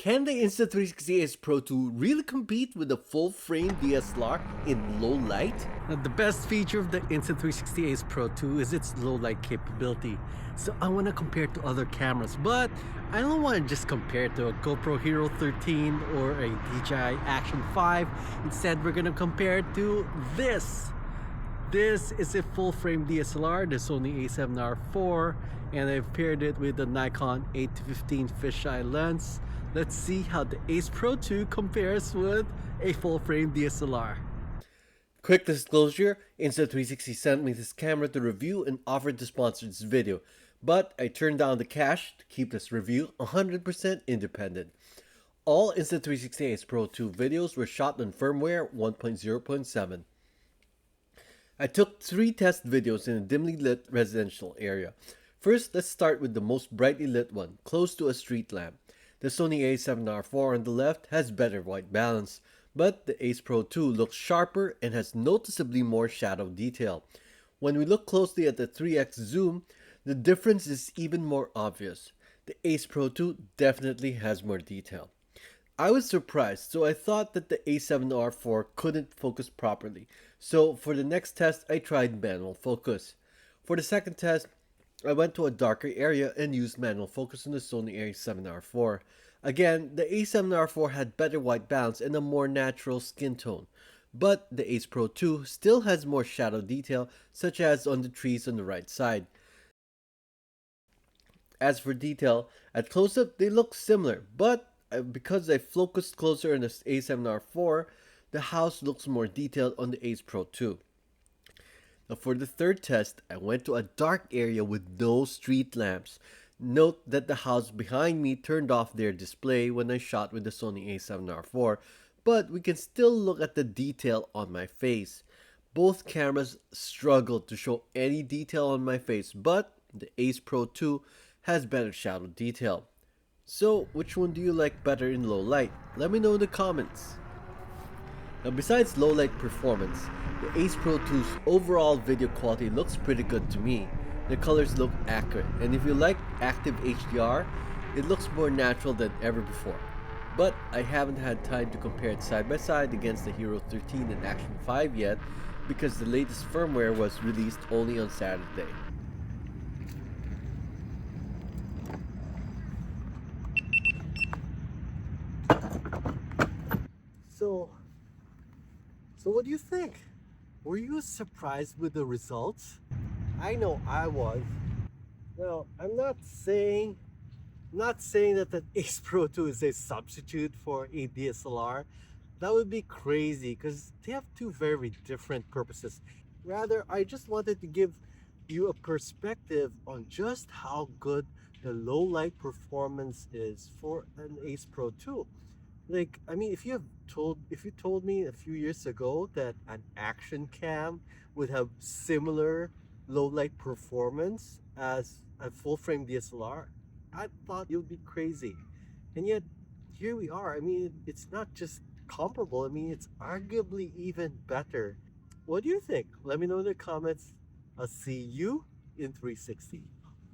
Can the Insta360 Ace Pro 2 really compete with the full-frame DSLR in low light? Now, the best feature of the Insta360 Ace Pro 2 is its low light capability. So I want to compare it to other cameras, but I don't want to just compare it to a GoPro Hero 13 or a DJI Action 5. Instead, we're going to compare it to this. This is a full-frame DSLR, the Sony a7R IV, and I've paired it with the Nikon 8-15 fisheye lens. Let's see how the Ace Pro 2 compares with a full-frame DSLR. Quick disclosure, Insta360 sent me this camera to review and offered to sponsor this video, but I turned down the cash to keep this review 100% independent. All Insta360 Ace Pro 2 videos were shot on firmware 1.0.7. I took 3 test videos in a dimly lit residential area. First, let's start with the most brightly lit one, close to a street lamp. The Sony a7R IV on the left has better white balance, but the Ace Pro 2 looks sharper and has noticeably more shadow detail. When we look closely at the 3x zoom, the difference is even more obvious. The Ace Pro 2 definitely has more detail. I was surprised, so I thought that the a7R IV couldn't focus properly. So for the next test, I tried manual focus. For the second test, I went to a darker area and used manual focus on the Sony a7R IV. Again, the a7R IV had better white balance and a more natural skin tone. But the Ace Pro 2 still has more shadow detail, such as on the trees on the right side. As for detail, at close-up they look similar, but because I focused closer on the a7R IV, the house looks more detailed on the Ace Pro 2. Now for the third test, I went to a dark area with no street lamps. Note that the house behind me turned off their display when I shot with the Sony a7R IV, but we can still look at the detail on my face. Both cameras struggled to show any detail on my face, but the Ace Pro 2 has better shadow detail. So, which one do you like better in low light? Let me know in the comments. Now besides low light performance, the Ace Pro 2's overall video quality looks pretty good to me. The colors look accurate, and if you like active HDR, it looks more natural than ever before. But I haven't had time to compare it side by side against the Hero 13 and Action 5 yet, because the latest firmware was released only on Saturday. So what do you think? Were you surprised with the results? I know I was. Now, I'm not saying that the Ace Pro 2 is a substitute for a DSLR. That would be crazy because they have two very different purposes. Rather, I just wanted to give you a perspective on just how good the low light performance is for an Ace Pro 2. Like, I mean, if you told me a few years ago that an action cam would have similar low light performance as a full frame DSLR, I thought it would be crazy. And yet here we are. I mean, it's not just comparable, I mean, it's arguably even better. What do you think? Let me know in the comments. I'll see you in 360.